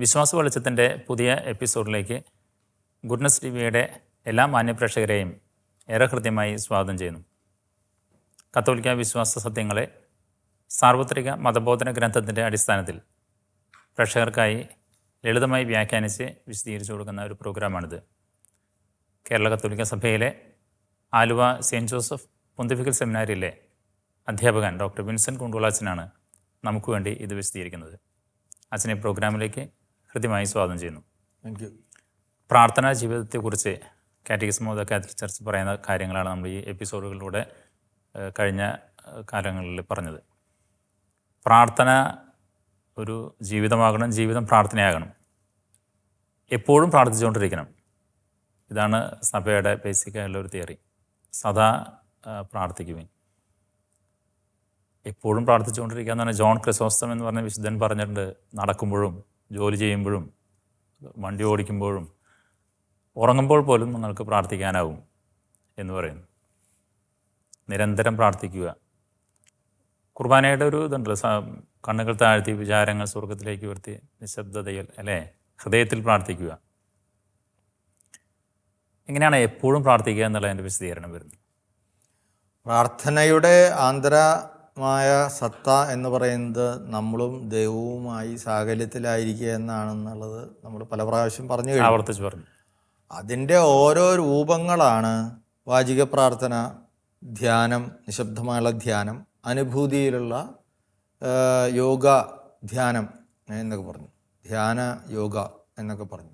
വിശ്വാസ വെളിച്ചത്തിൻ്റെ പുതിയ എപ്പിസോഡിലേക്ക് ഗുഡ്നസ് ടിവിയുടെ എല്ലാ മാന്യപ്രേക്ഷകരെയും ഏറെ ഹൃദ്യമായി സ്വാഗതം ചെയ്യുന്നു. കത്തോലിക്ക വിശ്വാസ സത്യങ്ങളെ സാർവത്രിക മതബോധന ഗ്രന്ഥത്തിൻ്റെ അടിസ്ഥാനത്തിൽ പ്രേക്ഷകർക്കായി ലളിതമായി വ്യാഖ്യാനിച്ച് വിശദീകരിച്ചു കൊടുക്കുന്ന ഒരു പ്രോഗ്രാമാണിത്. കേരള കത്തോലിക്ക സഭയിലെ ആലുവ സെയിൻറ്റ് ജോസഫ് പൊന്തിഫിക്കൽ സെമിനാരിയിലെ അധ്യാപകൻ ഡോക്ടർ വിൻസെൻ്റ് കുണ്ടുളാച്ചനാണ് നമുക്ക് വേണ്ടി ഇത് വിശദീകരിക്കുന്നത്. അച്ഛനെ പ്രോഗ്രാമിലേക്ക് ഹൃദ്യമായി സ്വാഗതം ചെയ്യുന്നു. Thank you. പ്രാർത്ഥനാ ജീവിതത്തെക്കുറിച്ച് catechism of the Catholic church പറയുന്ന കാര്യങ്ങളാണ് നമ്മൾ ഈ എപ്പിസോഡുകളിലൂടെ കഴിഞ്ഞ കാലങ്ങളിൽ പറഞ്ഞത്. പ്രാർത്ഥന ഒരു ജീവിതമാകണം, ജീവിതം പ്രാർത്ഥനയാകണം, എപ്പോഴും പ്രാർത്ഥിച്ചുകൊണ്ടിരിക്കണം. ഇതാണ് സഭയുടെ ബേസിക്കായുള്ളൊരു തിയറി. സദാ പ്രാർത്ഥിക്കുവിൻ. എപ്പോഴും പ്രാർത്ഥിച്ചുകൊണ്ടിരിക്കുക എന്ന് പറഞ്ഞാൽ ജോൺ ക്രിസോസ്റ്റം എന്ന് പറഞ്ഞ വിശുദ്ധൻ പറഞ്ഞിട്ടുണ്ട്, നടക്കുമ്പോഴും ജോലി ചെയ്യുമ്പോഴും വണ്ടി ഓടിക്കുമ്പോഴും ഉറങ്ങുമ്പോൾ പോലും നിങ്ങൾക്ക് പ്രാർത്ഥിക്കാനാവും എന്ന് പറയുന്നു. നിരന്തരം പ്രാർത്ഥിക്കുക. കുർബാനയുടെ ഒരു ഇതുണ്ടല്ലോ, കണ്ണുകൾ താഴ്ത്തി വിചാരങ്ങൾ സ്വർഗത്തിലേക്ക് ഉയർത്തി നിശബ്ദതയിൽ അല്ലേ ഹൃദയത്തിൽ പ്രാർത്ഥിക്കുക. എങ്ങനെയാണ് എപ്പോഴും പ്രാർത്ഥിക്കുക എന്നുള്ളതിൻ്റെ വിശദീകരണം വരുന്നത്? പ്രാർത്ഥനയുടെ ആന്തരമായ സത്ത എന്ന് പറയുന്നത് നമ്മളും ദൈവവുമായി സാകല്യത്തിലായിരിക്കുക എന്നാണെന്നുള്ളത് നമ്മൾ പല പ്രാവശ്യം ആവർത്തിച്ച് പറഞ്ഞു. അതിൻ്റെ ഓരോ രൂപങ്ങളാണ് വാചിക പ്രാർത്ഥന, ധ്യാനം, നിശബ്ദമായുള്ള ധ്യാനം, അനുഭൂതിയിലുള്ള യോഗ ധ്യാനം എന്നൊക്കെ പറഞ്ഞു, ധ്യാന യോഗ എന്നൊക്കെ പറഞ്ഞു.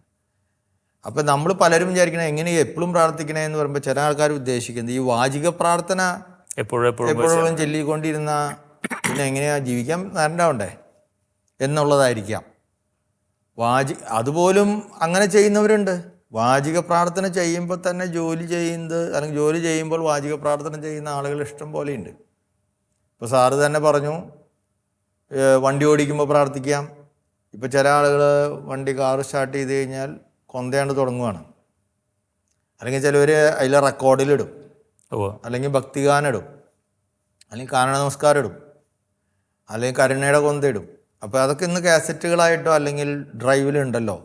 അപ്പം നമ്മൾ പലരും വിചാരിക്കണം എങ്ങനെ എപ്പോഴും പ്രാർത്ഥിക്കണേ എന്ന് പറയുമ്പോൾ ചില ആൾക്കാർ ഉദ്ദേശിക്കുന്നത് ഈ വാചിക പ്രാർത്ഥന എപ്പോഴും ചൊല്ലിക്കൊണ്ടിരുന്ന പിന്നെ എങ്ങനെയാ ജീവിക്കാൻ നേരണ്ടാവണ്ടേ എന്നുള്ളതായിരിക്കാം. അതുപോലും അങ്ങനെ ചെയ്യുന്നവരുണ്ട്. വാചിക പ്രാർത്ഥന ചെയ്യുമ്പോൾ തന്നെ ജോലി ചെയ്യുന്നത്, അല്ലെങ്കിൽ ജോലി ചെയ്യുമ്പോൾ വാചിക പ്രാർത്ഥന ചെയ്യുന്ന ആളുകൾ ഇഷ്ടം പോലെയുണ്ട്. ഇപ്പോൾ സാറ് തന്നെ പറഞ്ഞു വണ്ടി ഓടിക്കുമ്പോൾ പ്രാർത്ഥിക്കാം. ഇപ്പോൾ ചില ആളുകൾ കാറ് സ്റ്റാർട്ട് ചെയ്ത് കഴിഞ്ഞാൽ കൊന്തയാണ്ട് തുടങ്ങുകയാണ്. അല്ലെങ്കിൽ ചിലവർ അതിലെ റെക്കോർഡിലിടും, അല്ലെങ്കിൽ ഭക്തിഗാനം ഇടും, അല്ലെങ്കിൽ കാരണ നമസ്കാരം ഇടും, അല്ലെങ്കിൽ കരുണയുടെ കൊന്ത ഇടും. അപ്പോൾ അതൊക്കെ ഇന്ന് കാസറ്റുകളായിട്ടോ അല്ലെങ്കിൽ ഡ്രൈവിലുണ്ടല്ലോ.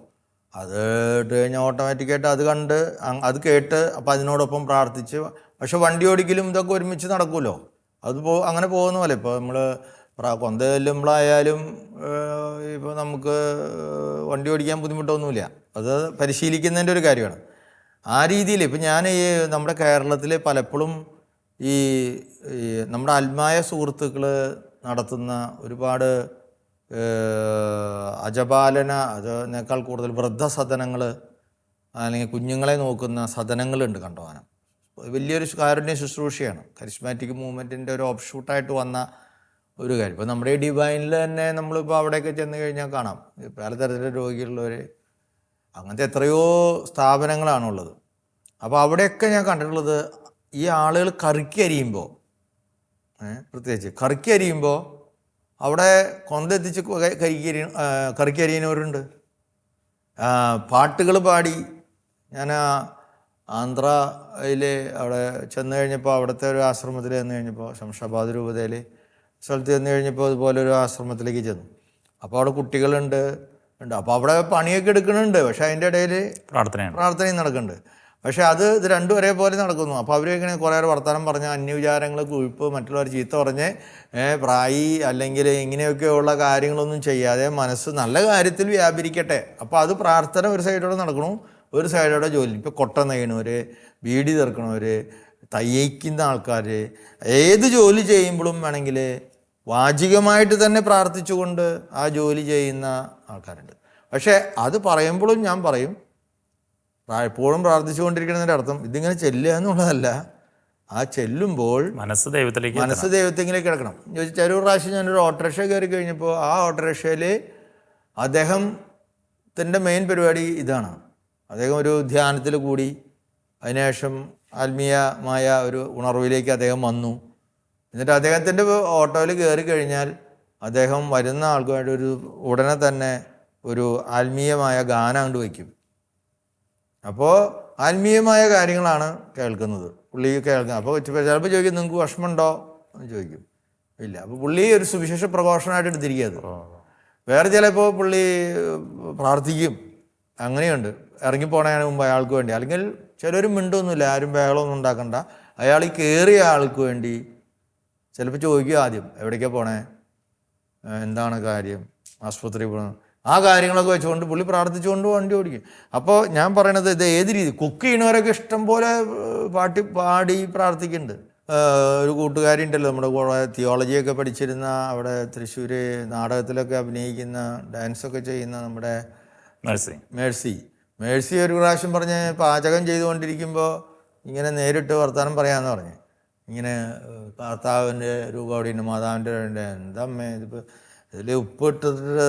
അത് ഇട്ട് കഴിഞ്ഞാൽ ഓട്ടോമാറ്റിക്കായിട്ട് അത് കേട്ട് അപ്പോൾ അതിനോടൊപ്പം പ്രാർത്ഥിച്ച്. പക്ഷെ വണ്ടി ഓടിക്കലും ഇതൊക്കെ ഒരുമിച്ച് നടക്കുമല്ലോ. അങ്ങനെ പോകുന്ന പോലെ ഇപ്പോൾ നമ്മൾ കൊന്ത ചെല്ലുമ്പോഴായാലും ഇപ്പോൾ നമുക്ക് വണ്ടി ഓടിക്കാൻ ബുദ്ധിമുട്ടൊന്നുമില്ല. അത് പരിശീലിക്കുന്നതിൻ്റെ ഒരു കാര്യമാണ്. ആ രീതിയിൽ ഇപ്പം ഞാൻ നമ്മുടെ കേരളത്തിൽ പലപ്പോഴും ഈ നമ്മുടെ ആത്മായ സുഹൃത്തുക്കൾ നടത്തുന്ന ഒരുപാട് അജപാലന, അതിനേക്കാൾ കൂടുതൽ വൃദ്ധസദനങ്ങൾ അല്ലെങ്കിൽ കുഞ്ഞുങ്ങളെ നോക്കുന്ന സദനങ്ങളുണ്ട് കണ്ടവാനം. വലിയൊരു കാരുണ്യ ശുശ്രൂഷയാണ്. കരിസ്മാറ്റിക് മൂവ്മെൻറ്റിൻ്റെ ഒരു ഓപ്ഷൂട്ടായിട്ട് വന്ന ഒരു കാര്യം. ഇപ്പോൾ നമ്മുടെ ഈ ഡിവൈനിൽ തന്നെ നമ്മളിപ്പോൾ അവിടെയൊക്കെ ചെന്ന് കഴിഞ്ഞാൽ കാണാം പലതരത്തിലുള്ള രോഗികളുള്ളവർ. അങ്ങനത്തെ എത്രയോ സ്ഥാപനങ്ങളാണുള്ളത്. അപ്പോൾ അവിടെയൊക്കെ ഞാൻ കണ്ടിട്ടുള്ളത് ഈ ആളുകൾ കറിക്ക് അരിയുമ്പോൾ, പ്രത്യേകിച്ച് കറിക്ക് അരിയുമ്പോൾ അവിടെ കൊന്തെത്തിച്ച് കറിക്ക് അരിയുന്നവരുണ്ട്. പാട്ടുകൾ പാടി. ഞാൻ ആന്ധ്രയിൽ അവിടെ ചെന്ന് കഴിഞ്ഞപ്പോൾ, അവിടുത്തെ ഒരു ആശ്രമത്തിൽ ചെന്ന് കഴിഞ്ഞപ്പോൾ, ശംഷാബാദ് രൂപതയിൽ സ്ഥലത്ത് ചെന്ന് കഴിഞ്ഞപ്പോൾ അതുപോലെ ഒരു ആശ്രമത്തിലേക്ക് ചെന്നു. അപ്പോൾ അവിടെ കുട്ടികളുണ്ട്. അപ്പോൾ അവിടെ പണിയൊക്കെ എടുക്കുന്നുണ്ട്. പക്ഷെ അതിൻ്റെ ഇടയിൽ പ്രാർത്ഥനയും നടക്കുന്നുണ്ട്. പക്ഷെ ഇത് രണ്ടും ഒരേപോലെ നടക്കുന്നു. അപ്പോൾ അവരിങ്ങനെ കുറേ വർത്തമാനം പറഞ്ഞ് അന്യവിചാരങ്ങൾ, കുഴിപ്പ്, മറ്റുള്ളവർ ചീത്ത പറഞ്ഞ് പ്രായി അല്ലെങ്കിൽ ഇങ്ങനെയൊക്കെയുള്ള കാര്യങ്ങളൊന്നും ചെയ്യാതെ മനസ്സ് നല്ല കാര്യത്തിൽ വ്യാപരിക്കട്ടെ. അപ്പോൾ അത് പ്രാർത്ഥന ഒരു സൈഡോടെ നടക്കണു, ഒരു സൈഡോടെ ജോലി. ഇപ്പോൾ കൊട്ട നെയ്യണവർ, ബീഡി തീർക്കണവർ, തയ്യക്കുന്ന ആൾക്കാർ, ഏത് ജോലി ചെയ്യുമ്പോഴും വേണമെങ്കിൽ വാചികമായിട്ട് തന്നെ പ്രാർത്ഥിച്ചുകൊണ്ട് ആ ജോലി ചെയ്യുന്ന ആൾക്കാരുണ്ട്. പക്ഷേ അത് പറയുമ്പോഴും ഞാൻ പറയും, എപ്പോഴും പ്രാർത്ഥിച്ചുകൊണ്ടിരിക്കുന്നതിൻ്റെ അർത്ഥം ഇതിങ്ങനെ ചെല്ലുക എന്നുള്ളതല്ല. ആ ചെല്ലുമ്പോൾ മനസ്സ് ദൈവത്തിലേക്ക് കിടക്കണം. ചോദിച്ചാൽ ഒരു പ്രാവശ്യം ഞാനൊരു ഓട്ടോറിക്ഷ കയറി കഴിഞ്ഞപ്പോൾ ആ ഓട്ടോറിക്ഷയിൽ അദ്ദേഹത്തിൻ്റെ മെയിൻ പരിപാടി ഇതാണ്. അദ്ദേഹം ഒരു ധ്യാനത്തിൽ കൂടി അതിനുശേഷം ആത്മീയമായ ഒരു ഉണർവിലേക്ക് അദ്ദേഹം വന്നു. എന്നിട്ട് അദ്ദേഹത്തിൻ്റെ ഓട്ടോയിൽ കയറി കഴിഞ്ഞാൽ അദ്ദേഹം വരുന്ന ആൾക്കുമായിട്ട് ഉടനെ തന്നെ ഒരു ആത്മീയമായ ഗാനം കൊണ്ട് വയ്ക്കും. അപ്പോൾ ആത്മീയമായ കാര്യങ്ങളാണ് കേൾക്കുന്നത്, പുള്ളി കേൾക്കുന്നത്. അപ്പോൾ ചിലപ്പോൾ ചോദിക്കും നിങ്ങൾക്ക് വിഷമമുണ്ടോ എന്ന് ചോദിക്കും. ഇല്ല. അപ്പോൾ പുള്ളി ഒരു സുവിശേഷ പ്രഘോഷണമായിട്ട് എടുത്തിരിക്കുന്നത്. വേറെ ചിലപ്പോൾ പുള്ളി പ്രാർത്ഥിക്കും, അങ്ങനെയുണ്ട്. ഇറങ്ങിപ്പോണതിന് മുമ്പ് അയാൾക്ക് വേണ്ടി. അല്ലെങ്കിൽ ചിലർ മിണ്ടൊന്നുമില്ല, ആരും ബഹളമൊന്നും ഉണ്ടാക്കണ്ട, അയാൾ ഈ കയറിയ ആൾക്ക് വേണ്ടി ചിലപ്പോൾ ചോദിക്കും ആദ്യം, എവിടേക്കാണ് പോണേ, എന്താണ് കാര്യം, ആശുപത്രി പോകണം, ആ കാര്യങ്ങളൊക്കെ വെച്ചുകൊണ്ട് പുള്ളി പ്രാർത്ഥിച്ചുകൊണ്ട് വണ്ടി ഓടിക്കും. അപ്പോൾ ഞാൻ പറയണത് ഇത് ഏത് രീതി, കുക്ക് ചെയ്യണവരൊക്കെ ഇഷ്ടം പോലെ പാടി പ്രാർത്ഥിക്കുന്നുണ്ട്. ഒരു കൂട്ടുകാരി ഉണ്ടല്ലോ നമ്മുടെ കൂടെ, തിയോളജിയൊക്കെ പഠിച്ചിരുന്ന, അവിടെ തൃശ്ശൂർ നാടകത്തിലൊക്കെ അഭിനയിക്കുന്ന, ഡാൻസൊക്കെ ചെയ്യുന്ന നമ്മുടെ മേഴ്സി ഒരു പ്രാവശ്യം പറഞ്ഞ്, പാചകം ചെയ്തുകൊണ്ടിരിക്കുമ്പോൾ ഇങ്ങനെ നേരിട്ട് വർത്തമാനം പറയാമെന്ന് പറഞ്ഞ്, ഇങ്ങനെ കർത്താവിൻ്റെ രൂപം അവിടെയുണ്ട്, മാതാവിൻ്റെ എന്താ അമ്മേ ഇതിപ്പോൾ ഇതിൽ ഉപ്പ് ഇട്ടിട്ട്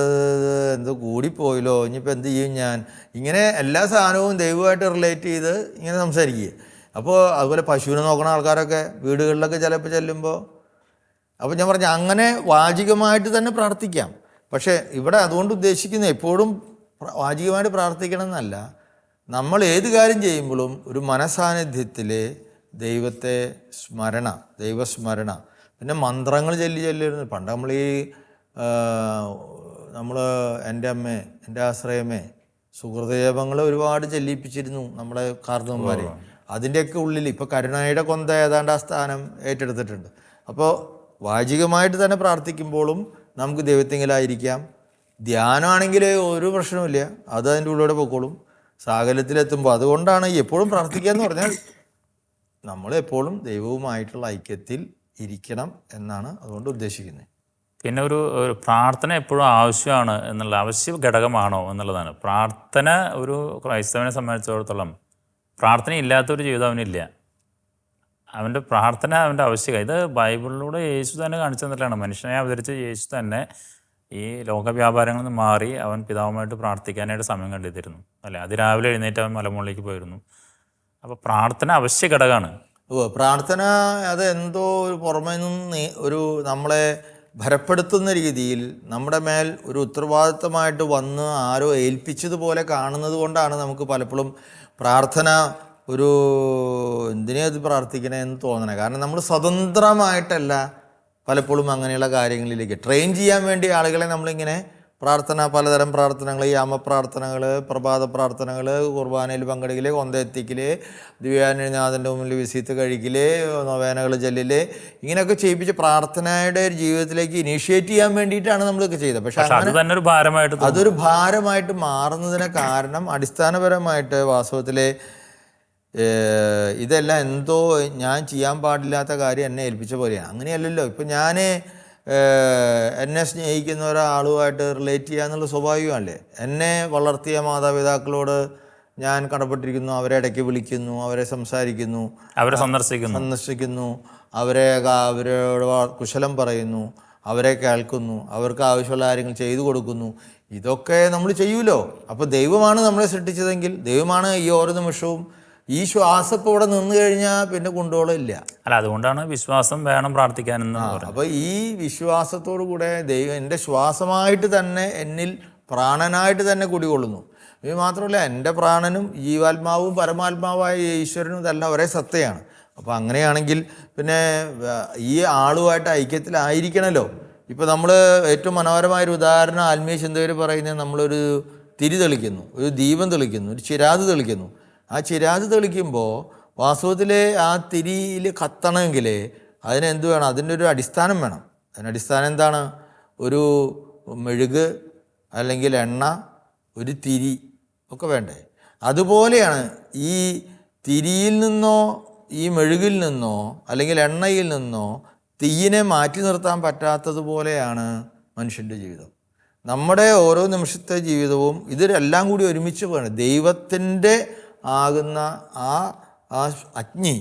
എന്തോ കൂടിപ്പോയല്ലോ, ഇനിയിപ്പോൾ എന്ത് ചെയ്യും ഞാൻ, ഇങ്ങനെ എല്ലാ സാധനവും ദൈവമായിട്ട് റിലേറ്റ് ചെയ്ത് ഇങ്ങനെ സംസാരിക്കുക. അപ്പോൾ അതുപോലെ പശുവിനെ നോക്കുന്ന ആൾക്കാരൊക്കെ വീടുകളിലൊക്കെ ചിലപ്പോൾ ചെല്ലുമ്പോൾ, അപ്പോൾ ഞാൻ പറഞ്ഞു അങ്ങനെ വാചികമായിട്ട് തന്നെ പ്രാർത്ഥിക്കാം. പക്ഷേ ഇവിടെ അതുകൊണ്ട് ഉദ്ദേശിക്കുന്നത് എപ്പോഴും വാചികമായിട്ട് പ്രാർത്ഥിക്കണം എന്നല്ല, നമ്മൾ ഏത് കാര്യം ചെയ്യുമ്പോഴും ഒരു മനസാന്നിധ്യത്തിൽ ദൈവത്തെ ദൈവസ്മരണ. പിന്നെ മന്ത്രങ്ങൾ ചൊല്ലിയിരുന്നു പണ്ട്. നമ്മൾ എൻ്റെ അമ്മേ, എൻ്റെ ആശ്രയമേ, സുഹൃതജപങ്ങൾ ഒരുപാട് ചൊല്ലിപ്പിച്ചിരുന്നു നമ്മുടെ കാർന്നവന്മാരെ. അതിൻ്റെയൊക്കെ ഉള്ളിൽ ഇപ്പോൾ കരുണയുടെ കൊന്ത ഏതാണ്ട് ആ സ്ഥാനം ഏറ്റെടുത്തിട്ടുണ്ട്. അപ്പോൾ വാചികമായിട്ട് തന്നെ പ്രാർത്ഥിക്കുമ്പോഴും നമുക്ക് ദൈവത്തെങ്കിലായിരിക്കാം. ധ്യാനമാണെങ്കിൽ ഒരു പ്രശ്നവുമില്ല, അത് അതിൻ്റെ ഉള്ളിലൂടെ പൊക്കോളും സാകല്യത്തിലെത്തുമ്പോൾ. അതുകൊണ്ടാണ് എപ്പോഴും പ്രാർത്ഥിക്കുക എന്ന് പറഞ്ഞാൽ നമ്മളെപ്പോഴും ദൈവവുമായിട്ടുള്ള ഐക്യത്തിൽ ഇരിക്കണം എന്നാണ് അതുകൊണ്ട് ഉദ്ദേശിക്കുന്നത്. പിന്നെ ഒരു പ്രാർത്ഥന എപ്പോഴും ആവശ്യമാണ് എന്നുള്ള, ആവശ്യ ഘടകമാണോ എന്നുള്ളതാണ്. പ്രാർത്ഥന ഒരു ക്രൈസ്തവനെ സംബന്ധിച്ചിടത്തോളം പ്രാർത്ഥന ഇല്ലാത്തൊരു ജീവിതം അവനില്ല. അവൻ്റെ പ്രാർത്ഥന അവൻ്റെ ആവശ്യമാണ്. ഇത് ബൈബിളിലൂടെ യേശു തന്നെ കാണിച്ചു തന്നിട്ടാണ്. മനുഷ്യനെ അവതരിച്ച യേശു തന്നെ ഈ ലോകവ്യാപാരങ്ങളിൽ നിന്ന് മാറി അവൻ പിതാവുമായിട്ട് പ്രാർത്ഥിക്കാനായിട്ട് സമയം കണ്ടെത്തിയിരുന്നു, അല്ലേ? അതിരാവിലെ എഴുന്നേറ്റ് അവൻ മലമുകളിലേക്ക് പോയിരുന്നു. അപ്പോൾ പ്രാർത്ഥന അവശ്യ ഘടകമാണ്. പ്രാർത്ഥന അത് എന്തോ ഒരു പുറമേ നിന്ന് ഒരു നമ്മളെ ഭരപ്പെടുത്തുന്ന രീതിയിൽ നമ്മുടെ മേൽ ഒരു ഉത്തരവാദിത്തമായിട്ട് വന്ന് ആരോ ഏൽപ്പിച്ചതുപോലെ കാണുന്നത് കൊണ്ടാണ് നമുക്ക് പലപ്പോഴും പ്രാർത്ഥന ഒരു എന്തിനാ അത് പ്രാർത്ഥിക്കണേ എന്ന് തോന്നണേ. കാരണം നമ്മൾ സ്വതന്ത്രമായിട്ടല്ല പലപ്പോഴും അങ്ങനെയുള്ള കാര്യങ്ങളിലേക്ക് ട്രെയിൻ ചെയ്യാൻ വേണ്ടി ആളുകളെ നമ്മളിങ്ങനെ പലതരം പ്രാർത്ഥനകൾ, യാമപ്രാർത്ഥനകൾ, പ്രഭാത പ്രാർത്ഥനകൾ, കുർബാനയിൽ പങ്കെടുക്കൽ, കൊന്തെത്തിക്കൽ, ദിവ്യാനാഥൻ്റെ മുമ്പിൽ വിസിത്ത് കഴിക്കൽ, നൊവേനകൾ ചൊല്ലൽ, ഇങ്ങനെയൊക്കെ ചെയ്യിപ്പിച്ച് പ്രാർത്ഥനയുടെ ജീവിതത്തിലേക്ക് ഇനീഷ്യേറ്റ് ചെയ്യാൻ വേണ്ടിയിട്ടാണ് നമ്മളിതൊക്കെ ചെയ്തത്. പക്ഷെ അതൊരു ഭാരമായിട്ട് മാറുന്നതിന് കാരണം അടിസ്ഥാനപരമായിട്ട് വാസ്തവത്തിൽ ഇതെല്ലാം എന്തോ ഞാൻ ചെയ്യാൻ പാടില്ലാത്ത കാര്യം എന്നെ ഏൽപ്പിച്ച പോലെയാണ്. അങ്ങനെയല്ലല്ലോ. ഇപ്പം ഞാൻ എന്നെ സ്നേഹിക്കുന്ന ഒരാളുമായിട്ട് റിലേറ്റ് ചെയ്യുക എന്നുള്ളത് സ്വാഭാവികമല്ലേ. എന്നെ വളർത്തിയ മാതാപിതാക്കളോട് ഞാൻ കടപ്പെട്ടിരിക്കുന്നു, അവരെ ഇടയ്ക്ക് വിളിക്കുന്നു, അവരെ സംസാരിക്കുന്നു, അവരെ സന്ദർശിക്കുന്നു, അവരോട് കുശലം പറയുന്നു, അവരെ കേൾക്കുന്നു, അവർക്ക് ആവശ്യമുള്ള കാര്യങ്ങൾ ചെയ്തു കൊടുക്കുന്നു. ഇതൊക്കെ നമ്മൾ ചെയ്യുമല്ലോ. അപ്പോൾ ദൈവമാണ് നമ്മളെ സൃഷ്ടിച്ചതെങ്കിൽ, ദൈവമാണ് ഈ ഓരോ നിമിഷവും ഈ ശ്വാസപ്പോൾ ഇവിടെ നിന്ന് കഴിഞ്ഞാൽ പിന്നെ കൊണ്ടുപോകില്ല. അല്ല, അതുകൊണ്ടാണ് വിശ്വാസം വേണം പ്രാർത്ഥിക്കാനെന്ന്. അപ്പോൾ ഈ വിശ്വാസത്തോടു കൂടെ ദൈവം എൻ്റെ ശ്വാസമായിട്ട് തന്നെ എന്നിൽ പ്രാണനായിട്ട് തന്നെ കുടികൊള്ളുന്നു. ഇത് മാത്രമല്ല, എൻ്റെ പ്രാണനും ജീവാത്മാവും പരമാത്മാവായ ഈശ്വരനും ഇതെല്ലാം ഒരേ സത്തയാണ്. അപ്പോൾ അങ്ങനെയാണെങ്കിൽ പിന്നെ ഈ ആളുമായിട്ട് ഐക്യത്തിലായിരിക്കണമല്ലോ. ഇപ്പോൾ നമ്മൾ ഏറ്റവും മനോഹരമായൊരു ഉദാഹരണം ആത്മീയ ചിന്തകർ പറയുന്നത്, നമ്മളൊരു തിരി തെളിക്കുന്നു, ഒരു ദീപം തെളിക്കുന്നു, ഒരു ചിരാത് തെളിക്കുന്നു. ആ ചിരാത് തെളിക്കുമ്പോൾ വാസ്തവത്തിൽ ആ തിരിയിൽ കത്തണമെങ്കിൽ അതിനെന്ത് വേണം? അതിൻ്റെ ഒരു അടിസ്ഥാനം വേണം. അതിനടിസ്ഥാനം എന്താണ്? ഒരു മെഴുക്, അല്ലെങ്കിൽ എണ്ണ, ഒരു തിരി ഒക്കെ വേണ്ടേ? അതുപോലെയാണ് ഈ തിരിയിൽ നിന്നോ ഈ മെഴുകിൽ നിന്നോ അല്ലെങ്കിൽ എണ്ണയിൽ നിന്നോ തീയിനെ മാറ്റി നിർത്താൻ പറ്റാത്തതുപോലെയാണ് മനുഷ്യൻ്റെ ജീവിതം. നമ്മുടെ ഓരോ നിമിഷത്തെ ജീവിതവും ഇതെല്ലാം കൂടി ഒരുമിച്ച് വേണം. ദൈവത്തിൻ്റെ ആകുന്ന ആ അഗ്നി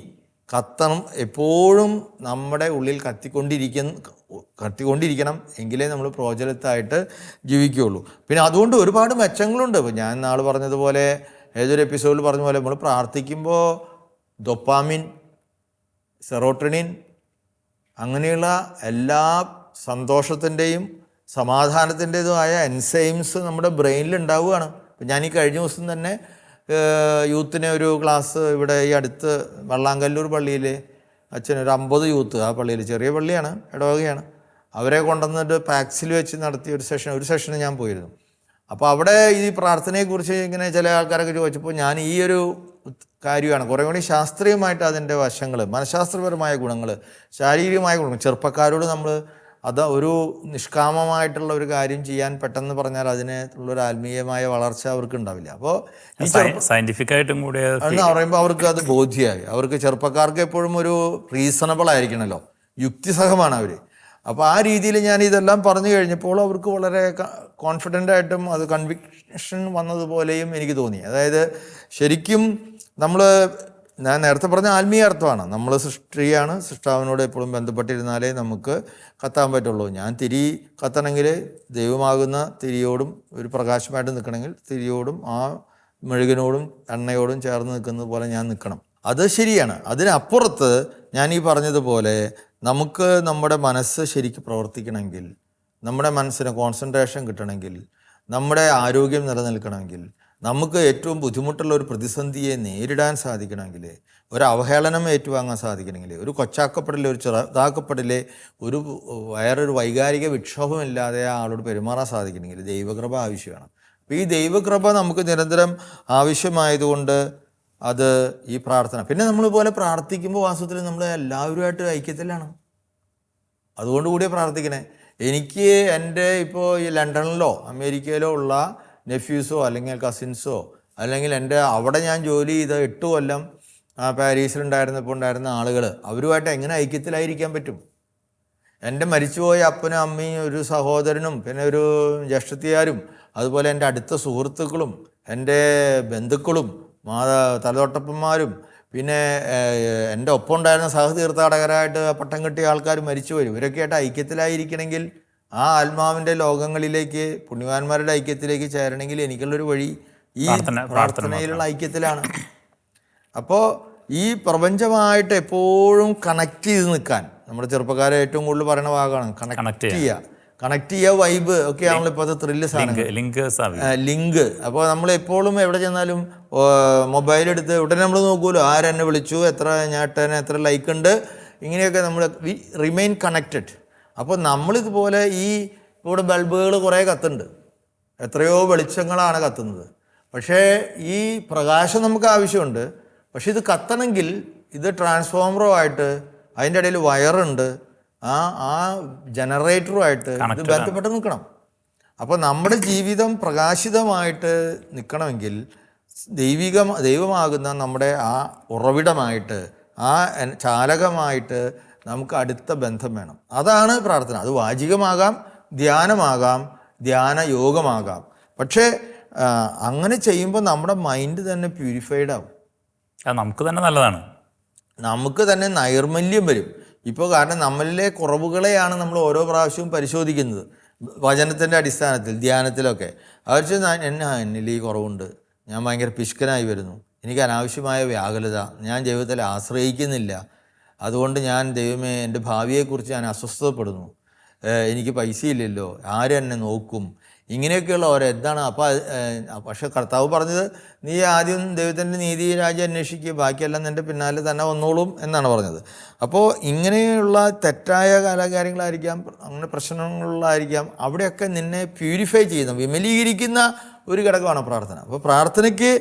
കത്തണം, എപ്പോഴും നമ്മുടെ ഉള്ളിൽ കത്തിക്കൊണ്ടിരിക്കണം. എങ്കിലേ നമ്മൾ പ്രോജ്വലത്തായിട്ട് ജീവിക്കുകയുള്ളൂ. പിന്നെ അതുകൊണ്ട് ഒരുപാട് മെച്ചങ്ങളുണ്ട്. ഇപ്പോൾ ഞാൻ നാൾ പറഞ്ഞതുപോലെ, ഏതൊരു എപ്പിസോഡിൽ പറഞ്ഞ പോലെ, നമ്മൾ പ്രാർത്ഥിക്കുമ്പോൾ ഡോപ്പാമിൻ, സെറോട്ടോണിൻ, അങ്ങനെയുള്ള എല്ലാ സന്തോഷത്തിൻ്റെയും സമാധാനത്തിൻ്റെതുമായ എൻസൈംസ് നമ്മുടെ ബ്രെയിനിൽ ഉണ്ടാവുകയാണ്. ഇപ്പം ഞാൻ ഈ കഴിഞ്ഞ ദിവസം തന്നെ യൂത്തിന് ഒരു ക്ലാസ് ഇവിടെ ഈ അടുത്ത് വള്ളാങ്കല്ലൂർ പള്ളിയിൽ അച്ഛൻ ഒരു 50 യൂത്ത്, ആ പള്ളിയിൽ ചെറിയ പള്ളിയാണ്, ഇടവകയാണ്, അവരെ കൊണ്ടുവന്നിട്ട് പാക്സിൽ വെച്ച് നടത്തിയ ഒരു സെഷന് ഞാൻ പോയിരുന്നു. അപ്പോൾ അവിടെ ഈ പ്രാർത്ഥനയെക്കുറിച്ച് ഇങ്ങനെ ചില ആൾക്കാരൊക്കെ ചോദിച്ചപ്പോൾ ഞാൻ ഈ ഒരു കാര്യമാണ് കുറേ കൂടി ശാസ്ത്രീയമായിട്ട് അതിൻ്റെ വശങ്ങൾ, മനഃശാസ്ത്രപരമായ ഗുണങ്ങൾ, ശാരീരികമായ ഗുണങ്ങൾ, ചെറുപ്പക്കാരോട് നമ്മൾ അത് ഒരു നിഷ്കാമമായിട്ടുള്ള ഒരു കാര്യം ചെയ്യാൻ പെട്ടെന്ന് പറഞ്ഞാൽ അതിനുള്ളൊരു ആത്മീയമായ വളർച്ച അവർക്ക് ഉണ്ടാവില്ല. അപ്പോൾ ഈ സയന്റിഫിക്കായിട്ടും കൂടി എന്ന് പറയുമ്പോൾ അവർക്ക് അത് ബോധ്യമായി. അവർക്ക് ചെറുപ്പക്കാർക്ക് എപ്പോഴും ഒരു റീസണബിൾ ആയിരിക്കണമല്ലോ, യുക്തിസഹമാണ് അവർ. അപ്പോൾ ആ രീതിയിൽ ഞാൻ ഇതെല്ലാം പറഞ്ഞു കഴിഞ്ഞപ്പോൾ അവർക്ക് വളരെ കോൺഫിഡൻ്റ് ആയിട്ടും അത് കൺവിക്ഷൻ വന്നതുപോലെയും എനിക്ക് തോന്നി. അതായത് ശരിക്കും ഞാൻ നേരത്തെ പറഞ്ഞ ആത്മീയ അർത്ഥമാണ്. നമ്മൾ സൃഷ്ടിയാണ്, സൃഷ്ടാവിനോട് എപ്പോഴും ബന്ധപ്പെട്ടിരുന്നാലേ നമുക്ക് കത്താൻ പറ്റുള്ളൂ. ഞാൻ തിരി കത്തണമെങ്കിൽ ദൈവമാകുന്ന തിരിയോടും ഒരു പ്രകാശമായിട്ട് നിൽക്കണമെങ്കിൽ തിരിയോടും ആ മെഴുകിനോടും എണ്ണയോടും ചേർന്ന് നിൽക്കുന്നത് പോലെ ഞാൻ നിൽക്കണം. അത് ശരിയാണ്. അതിനപ്പുറത്ത് ഞാൻ ഈ പറഞ്ഞതുപോലെ നമുക്ക് നമ്മുടെ മനസ്സ് ശരിക്കും പ്രവർത്തിക്കണമെങ്കിൽ, നമ്മുടെ മനസ്സിന് കോൺസെൻട്രേഷൻ കിട്ടണമെങ്കിൽ, നമ്മുടെ ആരോഗ്യം നിലനിൽക്കണമെങ്കിൽ, നമുക്ക് ഏറ്റവും ബുദ്ധിമുട്ടുള്ള ഒരു പ്രതിസന്ധിയെ നേരിടാൻ സാധിക്കണമെങ്കിൽ, ഒരു അവഹേളനം ഏറ്റുവാങ്ങാൻ സാധിക്കണമെങ്കിൽ, ഒരു കൊച്ചാക്കപ്പെടൽ, ഒരു ചെറുതാക്കപ്പെടലെ, വേറൊരു വൈകാരിക വിക്ഷോഭമില്ലാതെ ആ ആളോട് പെരുമാറാൻ സാധിക്കണമെങ്കിൽ ദൈവകൃപ ആവശ്യമാണ്. അപ്പോൾ ഈ ദൈവകൃപ നമുക്ക് നിരന്തരം ആവശ്യമായതുകൊണ്ട് അത് ഈ പ്രാർത്ഥന, പിന്നെ നമ്മളിതുപോലെ പ്രാർത്ഥിക്കുമ്പോൾ വാസ്തവത്തിൽ നമ്മൾ എല്ലാവരുമായിട്ട് ഐക്യത്തിലാണ്. അതുകൊണ്ട് കൂടിയേ പ്രാർത്ഥിക്കണേ. എനിക്ക് എൻ്റെ ഇപ്പോൾ ഈ ലണ്ടനിലോ അമേരിക്കയിലോ ഉള്ള നെഫ്യൂസോ അല്ലെങ്കിൽ കസിൻസോ അല്ലെങ്കിൽ എൻ്റെ അവിടെ ഞാൻ ജോലി ചെയ്ത 8 കൊല്ലം പാരീസിലുണ്ടായിരുന്നപ്പോൾ ഉണ്ടായിരുന്ന ആളുകൾ, അവരുമായിട്ട് എങ്ങനെ ഐക്യത്തിലായിരിക്കാൻ പറ്റും? എൻ്റെ മരിച്ചുപോയ അപ്പനും അമ്മയും ഒരു സഹോദരനും പിന്നെ ഒരു ജ്യേഷ്ഠത്തിയാരും അതുപോലെ എൻ്റെ അടുത്ത സുഹൃത്തുക്കളും എൻ്റെ ബന്ധുക്കളും തലതൊട്ടപ്പന്മാരും പിന്നെ എൻ്റെ ഒപ്പം ഉണ്ടായിരുന്ന സഹതീർത്ഥാടകരായിട്ട് പട്ടം കിട്ടിയ ആൾക്കാർ മരിച്ചു വരും. ഇവരൊക്കെ ആയിട്ട് ഐക്യത്തിലായിരിക്കണമെങ്കിൽ, ആ ആത്മാവിൻ്റെ ലോകങ്ങളിലേക്ക് പുണ്യവാന്മാരുടെ ഐക്യത്തിലേക്ക് ചേരണമെങ്കിൽ എനിക്കുള്ളൊരു വഴി ഈ പ്രാർത്ഥനയിലുള്ള ഐക്യത്തിലാണ്. അപ്പോൾ ഈ പ്രപഞ്ചമായിട്ട് എപ്പോഴും കണക്ട് ചെയ്ത് നിൽക്കാൻ നമ്മുടെ ചെറുപ്പക്കാരെ ഏറ്റവും കൂടുതൽ പറയുന്ന ഭാഗമാണ് കണക്ട് ചെയ്യുക വൈബ് ഒക്കെയാണല്ലോ ഇപ്പോൾ അത് ത്രില്ല് സാധനം, ലിങ്ക്. അപ്പോൾ നമ്മൾ എപ്പോഴും എവിടെ ചെന്നാലും മൊബൈലെടുത്ത് ഉടനെ നമ്മൾ നോക്കുമല്ലോ, ആരെന്നെ വിളിച്ചു, എത്ര ഞാട്ടന് എത്ര ലൈക്ക് ഉണ്ട്, ഇങ്ങനെയൊക്കെ നമ്മൾ റിമെയിൻ കണക്റ്റഡ്. അപ്പോൾ നമ്മളിതുപോലെ ഇവിടെ ബൾബുകൾ കുറേ കത്തുന്നുണ്ട്, എത്രയോ വെളിച്ചങ്ങളാണ് കത്തുന്നത്. പക്ഷേ ഈ പ്രകാശം നമുക്ക് ആവശ്യമുണ്ട്. പക്ഷെ ഇത് കത്തണമെങ്കിൽ ഇത് ട്രാൻസ്ഫോമറുമായിട്ട് അതിൻ്റെ ഇടയിൽ വയറുണ്ട്, ആ ജനറേറ്ററുമായിട്ട് ഇത് ബന്ധപ്പെട്ട് നിൽക്കണം. അപ്പോൾ നമ്മുടെ ജീവിതം പ്രകാശിതമായിട്ട് നിൽക്കണമെങ്കിൽ ദൈവമാകുന്ന നമ്മുടെ ആ ഉറവിടമായിട്ട്, ആ ചാലകമായിട്ട് നമുക്ക് അടുത്ത ബന്ധം വേണം. അതാണ് പ്രാർത്ഥന. അത് വാചികമാകാം, ധ്യാനമാകാം, ധ്യാന യോഗമാകാം. പക്ഷേ അങ്ങനെ ചെയ്യുമ്പോൾ നമ്മുടെ മൈൻഡ് തന്നെ പ്യൂരിഫൈഡ് ആവും. നമുക്ക് തന്നെ നല്ലതാണ്, നമുക്ക് തന്നെ നൈർമല്യം വരും. ഇപ്പോൾ കാരണം നമ്മളിലെ കുറവുകളെയാണ് നമ്മൾ ഓരോ പ്രാവശ്യവും പരിശോധിക്കുന്നത് വചനത്തിൻ്റെ അടിസ്ഥാനത്തിൽ, ധ്യാനത്തിലൊക്കെ. എന്നിൽ ഈ കുറവുണ്ട്, ഞാൻ ഭയങ്കര പിശുക്കനായി വരുന്നു, എനിക്ക് അനാവശ്യമായ വ്യാകുലത, ഞാൻ ദൈവത്തിൽ ആശ്രയിക്കുന്നില്ല, അതുകൊണ്ട് ഞാൻ ദൈവമേ എൻ്റെ ഭാവിയെക്കുറിച്ച് ഞാൻ അസ്വസ്ഥപ്പെടുന്നു, എനിക്ക് പൈസ ഇല്ലല്ലോ, ആരെന്നെ നോക്കും, ഇങ്ങനെയൊക്കെയുള്ള എന്താണ്. പക്ഷെ കർത്താവ് പറഞ്ഞത് നീ ആദ്യം ദൈവത്തിൻ്റെ നീതി രാജ്യം അന്വേഷിക്കുക, ബാക്കിയെല്ലാം നിൻ്റെ പിന്നാലെ തന്നെ വന്നോളും എന്നാണ് പറഞ്ഞത്. അപ്പോൾ ഇങ്ങനെയുള്ള തെറ്റായ കാര്യങ്ങളായിരിക്കാം, അങ്ങനെ പ്രശ്നങ്ങളായിരിക്കാം, അവിടെയൊക്കെ നിന്നെ പ്യൂരിഫൈ ചെയ്യുന്ന, വിമലീകരിക്കുന്ന ഒരു ഘടകമാണ് പ്രാർത്ഥന. അപ്പോൾ പ്രാർത്ഥനയ്ക്ക്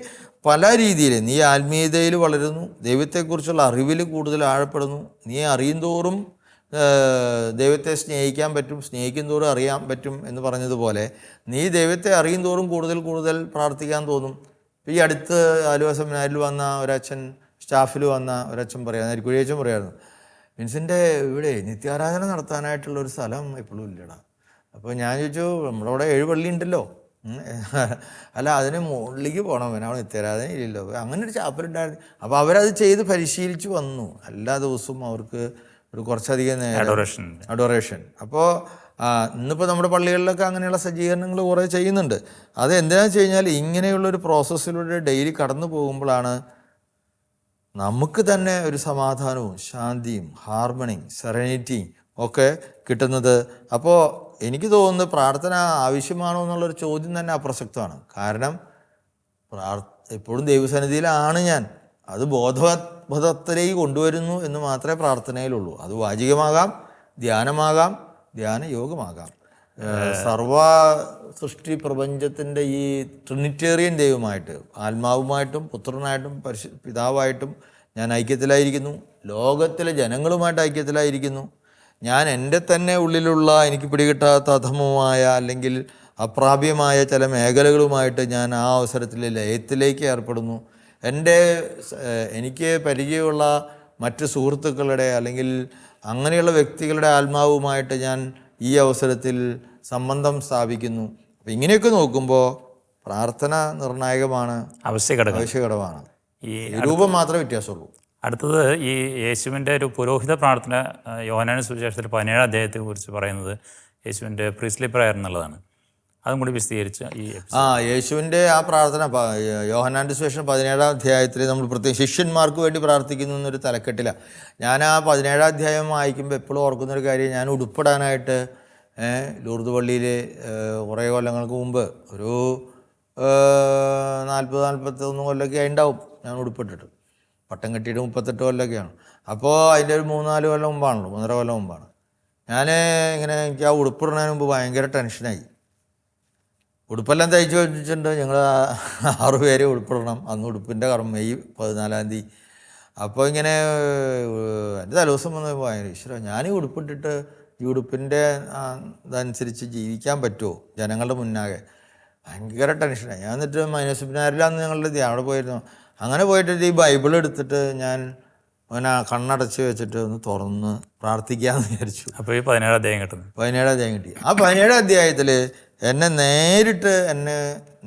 പല രീതിയിൽ നീ ആത്മീയതയിൽ വളരുന്നു, ദൈവത്തെക്കുറിച്ചുള്ള അറിവിൽ കൂടുതൽ ആഴപ്പെടുന്നു, നീ അറിയുന്തോറും ദൈവത്തെ സ്നേഹിക്കാൻ പറ്റും, സ്നേഹിക്കും അറിയാൻ പറ്റും എന്ന് പറഞ്ഞതുപോലെ നീ ദൈവത്തെ അറിയും തോറും കൂടുതൽ പ്രാർത്ഥിക്കാൻ തോന്നും. ഈ അടുത്ത് ആലുവ സെമിനാരിൽ വന്ന ഒരച്ഛൻ, സ്റ്റാഫിൽ വന്ന ഒരച്ഛൻ കുഴിയച്ഛൻ പറയായിരുന്നു, മിൻസിൻ്റെ ഇവിടെ നിത്യാരാധന നടത്താനായിട്ടുള്ളൊരു സ്ഥലം എപ്പോഴും ഇല്ലടാ. അപ്പോൾ ഞാൻ ചോദിച്ചു, നമ്മളവിടെ 7 പള്ളി ഉണ്ടല്ലോ, അല്ല അതിന് മുകളിലേക്ക് പോകണം, പിന്നെ അവിടെ നിത്യാരാധന ഇല്ലല്ലോ. അങ്ങനെ ഒരു ചാപ്പലുണ്ടായിരുന്നു. അപ്പോൾ അവരത് ചെയ്ത് പരിശീലിച്ച് വന്നു. എല്ലാ ദിവസവും അവർക്ക് ഒരു കുറച്ചധികം അഡോറേഷൻ. അപ്പോൾ ഇന്നിപ്പോൾ നമ്മുടെ പള്ളികളിലൊക്കെ അങ്ങനെയുള്ള സജ്ജീകരണങ്ങൾ കുറേ ചെയ്യുന്നുണ്ട്. അത് എന്തിനാണെന്ന് വെച്ച് കഴിഞ്ഞാൽ ഇങ്ങനെയുള്ളൊരു പ്രോസസ്സിലൂടെ ഡെയിലി കടന്നു പോകുമ്പോഴാണ് നമുക്ക് തന്നെ ഒരു സമാധാനവും ശാന്തിയും ഹാർമണിയും സെറനിറ്റിയും ഒക്കെ കിട്ടുന്നത്. അപ്പോൾ എനിക്ക് തോന്നുന്നു പ്രാർത്ഥന ആവശ്യമാണോ എന്നുള്ളൊരു ചോദ്യം തന്നെ അപ്രസക്തമാണ്. കാരണം എപ്പോഴും ദൈവസന്നിധിയിലാണ് ഞാൻ, അത് ബോധത്തിലേക്ക് കൊണ്ടുവരുന്നു എന്ന് മാത്രമേ പ്രാർത്ഥനയിലുള്ളൂ. അത് വാചികമാകാം, ധ്യാനമാകാം, ധ്യാന യോഗമാകാം. സർവ സൃഷ്ടി പ്രപഞ്ചത്തിൻ്റെ ഈ ട്രിനിറ്റേറിയൻ ദൈവമായിട്ട്, ആത്മാവുമായിട്ടും പുത്രനായിട്ടും പിതാവായിട്ടും ഞാൻ ഐക്യത്തിലായിരിക്കുന്നു. ലോകത്തിലെ ജനങ്ങളുമായിട്ട് ഐക്യത്തിലായിരിക്കുന്നു. ഞാൻ എൻ്റെ തന്നെ ഉള്ളിലുള്ള എനിക്ക് പിടികിട്ടാത്ത അധമമായ അല്ലെങ്കിൽ അപ്രാപ്യമായ ചില മേഖലകളുമായിട്ട് ഞാൻ ആ അവസരത്തിൽ ലയത്തിലേക്ക് ഏർപ്പെടുന്നു. എനിക്ക് പരിചയമുള്ള മറ്റ് സുഹൃത്തുക്കളുടെ അല്ലെങ്കിൽ അങ്ങനെയുള്ള വ്യക്തികളുടെ ആത്മാവുമായിട്ട് ഞാൻ ഈ അവസരത്തിൽ സംബന്ധം സ്ഥാപിക്കുന്നു. അപ്പം ഇങ്ങനെയൊക്കെ നോക്കുമ്പോൾ പ്രാർത്ഥന നിർണായകമാണ്, ആവശ്യഘടകമാണ്. ഈ രൂപം മാത്രമേ വ്യത്യാസമുള്ളൂ. അടുത്തത് ഈ യേശുവിൻ്റെ ഒരു പുരോഹിത പ്രാർത്ഥന യോഹന്നാന്റെ സുവിശേഷത്തിൽ 17 അധ്യായത്തെ കുറിച്ച് പറയുന്നത് യേശുവിൻ്റെ പ്രീസ്ലി പ്രയർ എന്നുള്ളതാണ്. അതും കൂടി വിശദീകരിച്ച ഈ യേശുവിൻ്റെ ആ പ്രാർത്ഥന യോഹന്നാന്റെ സുവിശേഷം 17 അധ്യായത്തിൽ നമ്മൾ പ്രത്യേകം ശിഷ്യന്മാർക്ക് വേണ്ടി പ്രാർത്ഥിക്കുന്നു എന്നൊരു തലക്കെട്ടിലാണ്. ഞാൻ ആ 17 അധ്യായം വായിക്കുമ്പോൾ എപ്പോഴും ഓർക്കുന്നൊരു കാര്യം, ഞാൻ ഉടുപ്പിടാനായിട്ട് ലൂർദ് പള്ളിയിൽ കുറേ കൊല്ലങ്ങൾക്ക് മുമ്പ് ഒരു 40-41 കൊല്ലമൊക്കെ ഉണ്ടാവും ഞാൻ ഉടുപ്പിട്ടിട്ട്. പട്ടം കെട്ടിയിട്ട് 38 കൊല്ലമൊക്കെയാണ്. അപ്പോൾ അതിൻ്റെ ഒരു 3-4 കൊല്ലം മുമ്പാണല്ലോ, 1.5 കൊല്ലം മുമ്പാണ്. എനിക്ക് ആ ഉടുപ്പിടുന്നതിന് മുമ്പ് ഭയങ്കര ടെൻഷനായി. ഉടുപ്പെല്ലാം തയ്ച്ച് വെച്ചിട്ടുണ്ട്. ഞങ്ങൾ 6 പേര് ഉടുപ്പിടണം. അന്ന് ഉടുപ്പിൻ്റെ കർമ്മം മെയ് 14-ാം തീയതി. അപ്പോൾ എൻ്റെ തലേദിവസം വന്ന് ഭയങ്കര ഈശ്വര, ഞാൻ ഈ ഉടുപ്പിട്ടിട്ട് ഈ ഉടുപ്പിൻ്റെ ഇതനുസരിച്ച് ജീവിക്കാൻ പറ്റുമോ ജനങ്ങളുടെ മുന്നാകെ? ഭയങ്കര ടെൻഷനായി. ഞാൻ എന്നിട്ട് മൈനസിനാരിലാന്ന് ഞങ്ങളുടെ അവിടെ പോയിരുന്നു. അങ്ങനെ പോയിട്ട് ഈ ബൈബിൾ എടുത്തിട്ട് ഞാൻ കണ്ണടച്ച് വെച്ചിട്ട് ഒന്ന് തുറന്ന് പ്രാർത്ഥിക്കാമെന്ന് വിചാരിച്ചു. അപ്പോൾ ഈ 17 അധ്യായം കിട്ടുന്നു. 17 അധ്യായം കിട്ടി. ആ 17 അധ്യായത്തിൽ എന്നെ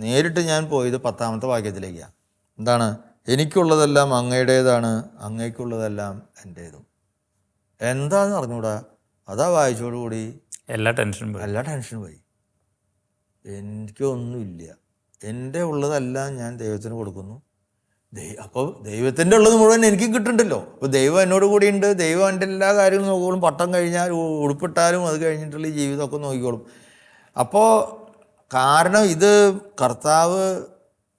നേരിട്ട് ഞാൻ പോയത് 10ാമത്തെ വാക്യത്തിലേക്കാണ്. എന്താണ്? എനിക്കുള്ളതെല്ലാം അങ്ങയുടേതാണ്, അങ്ങയ്ക്കുള്ളതെല്ലാം എൻ്റേതും. എന്താണെന്ന് അറിഞ്ഞൂടാ. അതാ വായിച്ചോടുകൂടി എല്ലാ ടെൻഷനും പോയി. എനിക്കൊന്നുമില്ല, എൻ്റെ ഉള്ളതെല്ലാം ഞാൻ ദൈവത്തിന് കൊടുക്കുന്നു. അപ്പോൾ ദൈവത്തിൻ്റെ ഉള്ളത് മുഴുവൻ എനിക്ക് കിട്ടുന്നുണ്ടല്ലോ. അപ്പോൾ ദൈവം എന്നോട് കൂടിയുണ്ട്. ദൈവം എൻ്റെ എല്ലാ കാര്യങ്ങളും നോക്കിക്കോളും. പട്ടം കഴിഞ്ഞാൽ ഉടുപ്പിട്ടാലും അത് കഴിഞ്ഞിട്ടുള്ള ഈ ജീവിതമൊക്കെ നോക്കിക്കോളും. അപ്പോൾ കാരണം ഇത് കർത്താവ്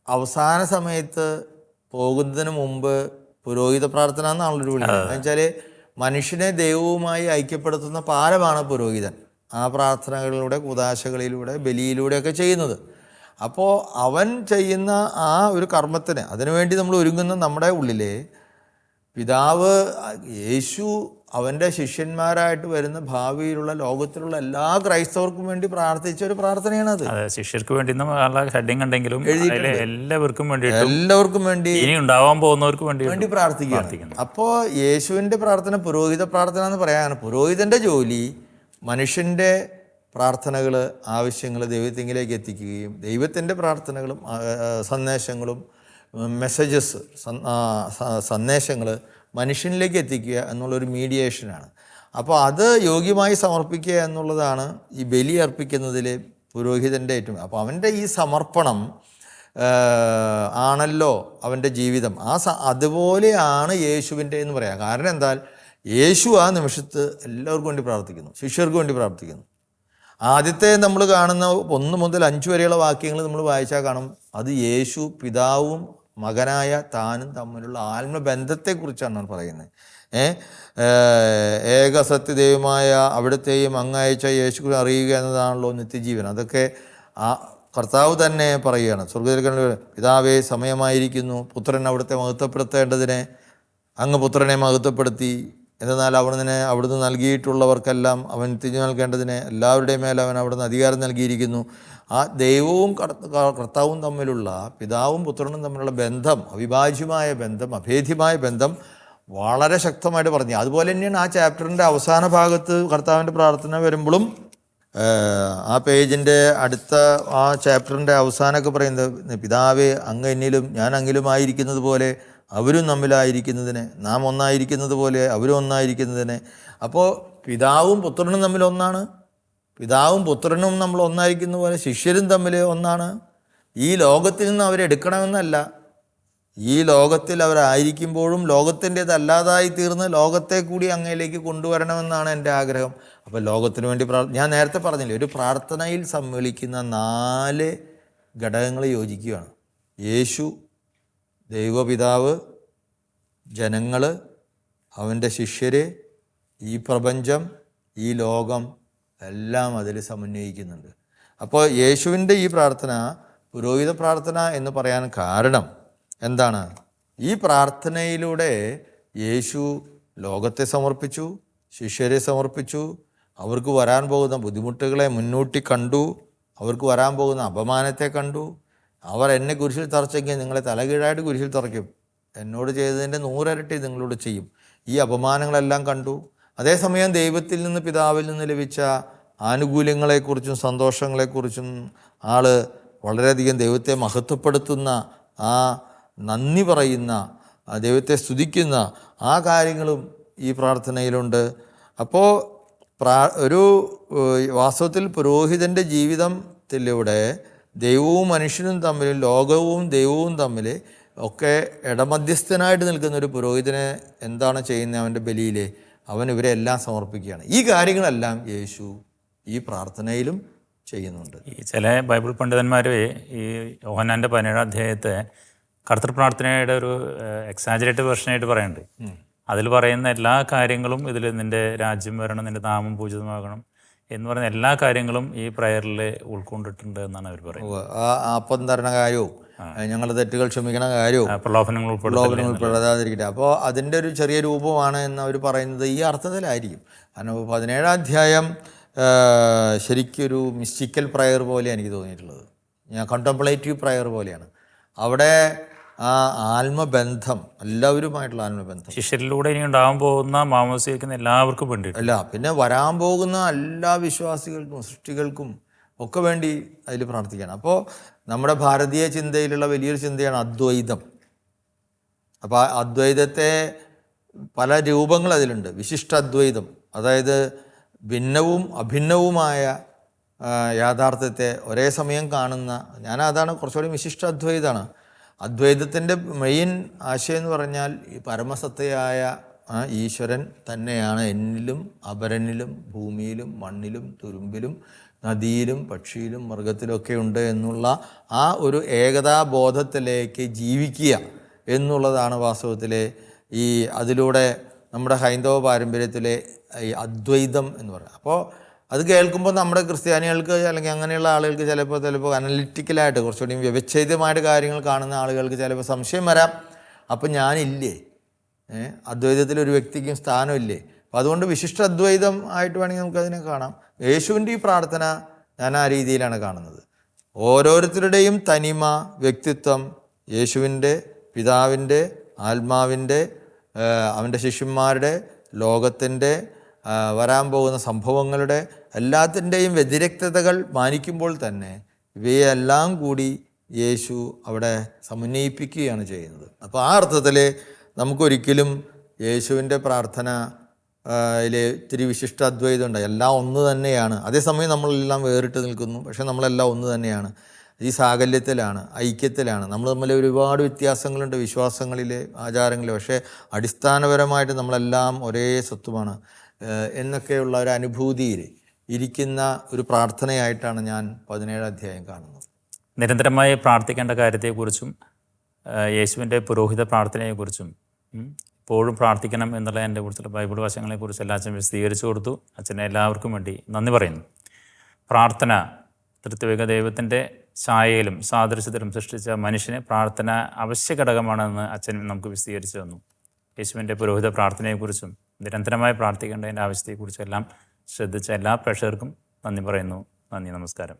അവസാന സമയത്ത് പോകുന്നതിന് മുമ്പ് പുരോഹിത പ്രാർത്ഥന എന്നാണല്ലോ വിളിക്കുന്നത്. എന്ന് വെച്ചാൽ മനുഷ്യനെ ദൈവവുമായി ഐക്യപ്പെടുത്തുന്ന പാലമാണ് പുരോഹിതൻ. ആ പ്രാർത്ഥനകളിലൂടെ, കുദാശകളിലൂടെ, ബലിയിലൂടെയൊക്കെ ചെയ്യുന്നത്. അപ്പോൾ അവൻ ചെയ്യുന്ന ആ ഒരു കർമ്മത്തിന് അതിനുവേണ്ടി നമ്മൾ ഒരുങ്ങുന്ന നമ്മുടെ ഉള്ളിലെ പിതാവ് യേശു അവൻ്റെ ശിഷ്യന്മാരായിട്ട് വരുന്ന ഭാവിയിലുള്ള ലോകത്തിലുള്ള എല്ലാ ക്രൈസ്തവർക്കും വേണ്ടി പ്രാർത്ഥിച്ച ഒരു പ്രാർത്ഥനയാണത്. ശിഷ്യർക്ക് വേണ്ടി ഹെഡിങ് ഉണ്ടെങ്കിലും എല്ലാവർക്കും വേണ്ടി ഇനി ഉണ്ടാവാൻ പോകുന്നവർക്ക് വേണ്ടി പ്രാർത്ഥിക്കുകയാണ്. അപ്പോൾ യേശുവിൻ്റെ പ്രാർത്ഥന പുരോഹിത പ്രാർത്ഥന എന്ന് പറയാനാണ്. പുരോഹിതൻ്റെ ജോലി മനുഷ്യൻ്റെ പ്രാർത്ഥനകൾ, ആവശ്യങ്ങൾ ദൈവത്തിങ്കിലേക്ക് എത്തിക്കുകയും ദൈവത്തിൻ്റെ പ്രാർത്ഥനകളും സന്ദേശങ്ങളും മെസ്സേജസ് സന്ദേശങ്ങൾ മനുഷ്യനിലേക്ക് എത്തിക്കുക എന്നുള്ളൊരു മീഡിയേഷനാണ്. അപ്പോൾ അത് യോഗ്യമായി സമർപ്പിക്കുക എന്നുള്ളതാണ് ഈ ബലി അർപ്പിക്കുന്നതിൽ പുരോഹിതൻ്റെ ഏറ്റവും. അപ്പോൾ അവൻ്റെ ഈ സമർപ്പണം ആണല്ലോ അവൻ്റെ ജീവിതം. അതുപോലെയാണ് യേശുവിൻ്റെ എന്ന് പറയാം. കാരണം എന്താൽ യേശു ആ നിമിഷത്ത് എല്ലാവർക്കും വേണ്ടി പ്രാർത്ഥിക്കുന്നു, ശിഷ്യർക്ക് വേണ്ടി പ്രാർത്ഥിക്കുന്നു. ആദ്യത്തെ നമ്മൾ കാണുന്ന 1 മുതൽ 5 വരെയുള്ള വാക്യങ്ങൾ നമ്മൾ വായിച്ചാൽ കാണും, അത് യേശു പിതാവും മകനായ താനും തമ്മിലുള്ള ആത്മബന്ധത്തെക്കുറിച്ചാണ് പറയുന്നത്. ഏക സത്യദൈവമായ അവിടുത്തെയും അങ്ങയച്ച യേശു അറിയുക എന്നതാണല്ലോ നിത്യജീവൻ. അതൊക്കെ ആ കർത്താവ് തന്നെ പറയുകയാണ്. സ്വർഗ്ഗത്തിൽ പിതാവേ, സമയമായിരിക്കുന്നു, പുത്രൻ അവിടുത്തെ മഹത്വപ്പെടുത്തേണ്ടതിനെ അങ്ങ് പുത്രനെ മഹത്വപ്പെടുത്തി. എന്നാൽ അവിടുന്ന് നൽകിയിട്ടുള്ളവർക്കെല്ലാം അവൻ തിരിഞ്ഞു നൽകേണ്ടതിന് എല്ലാവരുടെയും മേലെ അവൻ അവിടുന്ന് അധികാരം നൽകിയിരിക്കുന്നു. ആ ദൈവവും കർത്താവും തമ്മിലുള്ള, പിതാവും പുത്രനും തമ്മിലുള്ള ബന്ധം, അവിഭാജ്യമായ ബന്ധം, അഭേദ്യമായ ബന്ധം വളരെ ശക്തമായിട്ട് പറഞ്ഞു. അതുപോലെ തന്നെയാണ് ആ ചാപ്റ്ററിൻ്റെ അവസാന ഭാഗത്ത് കർത്താവിൻ്റെ പ്രാർത്ഥന വരുമ്പോഴും ആ പേജിൻ്റെ അടുത്ത ആ ചാപ്റ്ററിൻ്റെ അവസാനമൊക്കെ പറയുന്നത്, പിതാവേ, അങ്ങ് എന്നിലും ഞാൻ അങ്ങിലുമായിരിക്കുന്നത് പോലെ അവരും തമ്മിലായിരിക്കുന്നതിന്, നാം ഒന്നായിരിക്കുന്നത് പോലെ അവരും ഒന്നായിരിക്കുന്നതിന്. അപ്പോൾ പിതാവും പുത്രനും തമ്മിൽ ഒന്നാണ്. പിതാവും പുത്രനും നമ്മൾ ഒന്നായിരിക്കുന്ന പോലെ ശിഷ്യരും തമ്മിൽ ഒന്നാണ്. ഈ ലോകത്തിൽ നിന്ന് അവരെടുക്കണമെന്നല്ല, ഈ ലോകത്തിൽ അവരായിരിക്കുമ്പോഴും ലോകത്തിൻ്റേതല്ലാതായി തീർന്ന് ലോകത്തെ കൂടി അങ്ങയിലേക്ക് കൊണ്ടുവരണമെന്നാണ് എൻ്റെ ആഗ്രഹം. അപ്പോൾ ലോകത്തിന് വേണ്ടി ഞാൻ നേരത്തെ പറഞ്ഞില്ലേ, ഒരു പ്രാർത്ഥനയിൽ സമ്മേളിക്കുന്ന 4 ഘടകങ്ങൾ യോജിക്കുകയാണ്. യേശു, ദൈവപിതാവ്, ജനങ്ങൾ, അവൻ്റെ ശിഷ്യർ, ഈ പ്രപഞ്ചം, ഈ ലോകം എല്ലാം അതിൽ സമന്വയിക്കുന്നുണ്ട്. അപ്പോൾ യേശുവിൻ്റെ ഈ പ്രാർത്ഥന പുരോഹിത പ്രാർത്ഥന എന്ന് പറയാൻ കാരണം എന്താണ്? ഈ പ്രാർത്ഥനയിലൂടെ യേശു ലോകത്തെ സമർപ്പിച്ചു, ശിഷ്യരെ സമർപ്പിച്ചു, അവർക്ക് വരാൻ പോകുന്ന ബുദ്ധിമുട്ടുകളെ മുൻകൂട്ടി കണ്ടു, അവർക്ക് വരാൻ പോകുന്ന അപമാനത്തെ കണ്ടു. അവർ എന്നെ കുരിശിൽ തറച്ചെങ്കിൽ നിങ്ങളെ തലകീഴായിട്ട് കുരിശിൽ തറയ്ക്കും, എന്നോട് ചെയ്തതിൻ്റെ 100 ഇരട്ടി നിങ്ങളോട് ചെയ്യും. ഈ അപമാനങ്ങളെല്ലാം കണ്ടു. അതേസമയം ദൈവത്തിൽ നിന്ന്, പിതാവിൽ നിന്ന് ലഭിച്ച ആനുകൂല്യങ്ങളെക്കുറിച്ചും സന്തോഷങ്ങളെക്കുറിച്ചും വളരെയധികം ദൈവത്തെ മഹത്വപ്പെടുത്തുന്ന, ആ നന്ദി പറയുന്ന, ദൈവത്തെ സ്തുതിക്കുന്ന ആ കാര്യങ്ങളും ഈ പ്രാർത്ഥനയിലുണ്ട്. അപ്പോൾ ഒരു വാസ്തവത്തിൽ പുരോഹിതൻ്റെ ജീവിതത്തിലൂടെ ദൈവവും മനുഷ്യനും തമ്മിൽ, ലോകവും ദൈവവും തമ്മിൽ ഒക്കെ ഇടമധ്യസ്ഥനായിട്ട് നിൽക്കുന്ന ഒരു പുരോഹിതനെ എന്താണ് ചെയ്യുന്നത്? അവൻ്റെ ബലിയിൽ അവൻ ഇവരെല്ലാം സമർപ്പിക്കുകയാണ്. ഈ കാര്യങ്ങളെല്ലാം യേശു ഈ പ്രാർത്ഥനയിലും ചെയ്യുന്നുണ്ട്. ഈ ചില ബൈബിൾ പണ്ഡിതന്മാർ ഈ യോഹന്നാൻ്റെ 17-ാം അധ്യായത്തെ കർത്തൃപ്രാർത്ഥനയുടെ ഒരു എക്സാജറേറ്റഡ് വെർഷനായിട്ട് പറയുന്നുണ്ട്. അതിൽ പറയുന്ന എല്ലാ കാര്യങ്ങളും ഇതിൽ നിൻ്റെ രാജ്യം വരണം, നിൻ്റെ നാമം പൂജിതമാകണം എന്ന് പറയുന്ന എല്ലാ കാര്യങ്ങളും ഈ പ്രയറിൽ ഉൾക്കൊണ്ടിട്ടുണ്ട് എന്നാണ് അവർ പറയുന്നത്. അപ്പം തരണ കാര്യവും ഞങ്ങളുടെ തെറ്റുകൾ ക്ഷമിക്കണ കാര്യവും പ്രലോഭനങ്ങൾ ഉൾപ്പെടാതിരിക്കട്ടെ. അപ്പോൾ അതിൻ്റെ ഒരു ചെറിയ രൂപമാണ് എന്ന് അവർ പറയുന്നത് ഈ അർത്ഥത്തിലായിരിക്കും. കാരണം 17-ാം അധ്യായം ശരിക്കൊരു മിസ്റ്റിക്കൽ പ്രയർ പോലെയാണ് എനിക്ക് തോന്നിയിട്ടുള്ളത്. കണ്ടംപ്ലേറ്റീവ് പ്രയർ പോലെയാണ്. അവിടെ ആ ആത്മബന്ധം, എല്ലാവരുമായിട്ടുള്ള ആത്മബന്ധം, ശിഷ്യരിലൂടെ ഇനി ഉണ്ടാകാൻ പോകുന്ന മാമോദിസയ്ക്കുന്ന എല്ലാവർക്കും വേണ്ടി അല്ല, പിന്നെ വരാൻ പോകുന്ന എല്ലാ വിശ്വാസികൾക്കും സൃഷ്ടികൾക്കും ഒക്കെ വേണ്ടി അതിൽ പ്രാർത്ഥിക്കണം. അപ്പോൾ നമ്മുടെ ഭാരതീയ ചിന്തയിലുള്ള വലിയൊരു ചിന്തയാണ് അദ്വൈതം. അപ്പോൾ ആ അദ്വൈതത്തെ പല രൂപങ്ങൾ അതിലുണ്ട്. വിശിഷ്ട അദ്വൈതം, അതായത് ഭിന്നവും അഭിന്നവുമായ യാഥാർത്ഥ്യത്തെ ഒരേ സമയം കാണുന്ന, അതാണ് കുറച്ചുകൂടി വിശിഷ്ട അദ്വൈതമാണ്. അദ്വൈതത്തിൻ്റെ മെയിൻ ആശയം എന്ന് പറഞ്ഞാൽ ഈ പരമസത്തയായ ഈശ്വരൻ തന്നെയാണ് എന്നിലും അപരനിലും ഭൂമിയിലും മണ്ണിലും തുരുമ്പിലും നദിയിലും പക്ഷിയിലും മൃഗത്തിലൊക്കെ ഉണ്ട് എന്നുള്ള ആ ഒരു ഏകതാബോധത്തിലേക്ക് ജീവിക്കുക എന്നുള്ളതാണ് വാസ്തവത്തിലെ അതിലൂടെ നമ്മുടെ ഹൈന്ദവ പാരമ്പര്യത്തിലെ ഈ അദ്വൈതം എന്ന് പറയുന്നത്. അപ്പോൾ അത് കേൾക്കുമ്പോൾ നമ്മുടെ ക്രിസ്ത്യാനികൾക്ക് അല്ലെങ്കിൽ അങ്ങനെയുള്ള ആളുകൾക്ക് ചിലപ്പോൾ അനലിറ്റിക്കലായിട്ട് കുറച്ചുകൂടി വ്യവച്ഛേദ്യമായിട്ട് കാര്യങ്ങൾ കാണുന്ന ആളുകൾക്ക് ചിലപ്പോൾ സംശയം വരാം. അപ്പം ഞാനില്ലേ, അദ്വൈതത്തിൽ ഒരു വ്യക്തിക്കും സ്ഥാനമില്ലേ? അപ്പം അതുകൊണ്ട് വിശിഷ്ട അദ്വൈതം ആയിട്ട് വേണമെങ്കിൽ നമുക്കതിനെ കാണാം. യേശുവിൻ്റെ ഈ പ്രാർത്ഥന ഞാൻ ആ രീതിയിലാണ് കാണുന്നത്. ഓരോരുത്തരുടെയും തനിമ, വ്യക്തിത്വം യേശുവിൻ്റെ, പിതാവിൻ്റെ, ആത്മാവിൻ്റെ, അവൻ്റെ ശിഷ്യന്മാരുടെ, ലോകത്തിൻ്റെ, വരാൻ പോകുന്ന സംഭവങ്ങളുടെ എല്ലാത്തിൻ്റെയും വ്യതിരക്തതകൾ മാനിക്കുമ്പോൾ തന്നെ ഇവയെല്ലാം കൂടി യേശു അവിടെ സമന്വയിപ്പിക്കുകയാണ് ചെയ്യുന്നത്. അപ്പോൾ ആ അർത്ഥത്തിൽ നമുക്കൊരിക്കലും യേശുവിൻ്റെ പ്രാർത്ഥന ഇത്തിരി വിശിഷ്ട അദ്വൈതം ഉണ്ട്. എല്ലാം ഒന്ന് തന്നെയാണ്. അതേസമയം നമ്മളെല്ലാം വേറിട്ട് നിൽക്കുന്നു, പക്ഷെ നമ്മളെല്ലാം ഒന്ന് തന്നെയാണ്. ഈ സാകല്യത്തിലാണ്, ഐക്യത്തിലാണ്. നമ്മൾ തമ്മിൽ ഒരുപാട് വ്യത്യാസങ്ങളുണ്ട് വിശ്വാസങ്ങളിലെ, ആചാരങ്ങളിലെ, പക്ഷേ അടിസ്ഥാനപരമായിട്ട് നമ്മളെല്ലാം ഒരേ സത്വമാണ് എന്നൊക്കെയുള്ള ഒരു അനുഭൂതിയിൽ ഇരിക്കുന്ന ഒരു പ്രാർത്ഥനയായിട്ടാണ് ഞാൻ 17-ാം അധ്യായം കാണുന്നത്. നിരന്തരമായി പ്രാർത്ഥിക്കേണ്ട കാര്യത്തെക്കുറിച്ചും യേശുവിൻ്റെ പുരോഹിത പ്രാർത്ഥനയെക്കുറിച്ചും ഇപ്പോഴും പ്രാർത്ഥിക്കണം എന്നുള്ള എൻ്റെ കുറിച്ചുള്ള ബൈബിൾ വശങ്ങളെക്കുറിച്ച് അച്ഛൻ വിശദീകരിച്ചു കൊടുത്തു. അച്ഛനെ എല്ലാവർക്കും വേണ്ടി നന്ദി പറയുന്നു. പ്രാർത്ഥന തൃത്വിക ദൈവത്തിൻ്റെ ഛായയിലും സാദൃശ്യത്തിലും സൃഷ്ടിച്ച മനുഷ്യന് പ്രാർത്ഥന അവശ്യ ഘടകമാണെന്ന് അച്ഛൻ നമുക്ക് വിശദീകരിച്ചു തന്നു. യേശുവിൻ്റെ പുരോഹിത പ്രാർത്ഥനയെക്കുറിച്ചും നിരന്തരമായി പ്രാർത്ഥിക്കേണ്ടതിൻ്റെ ആവശ്യത്തെക്കുറിച്ചെല്ലാം ശ്രദ്ധിച്ച എല്ലാ പ്രേക്ഷകർക്കും നന്ദി പറയുന്നു. നന്ദി, നമസ്കാരം.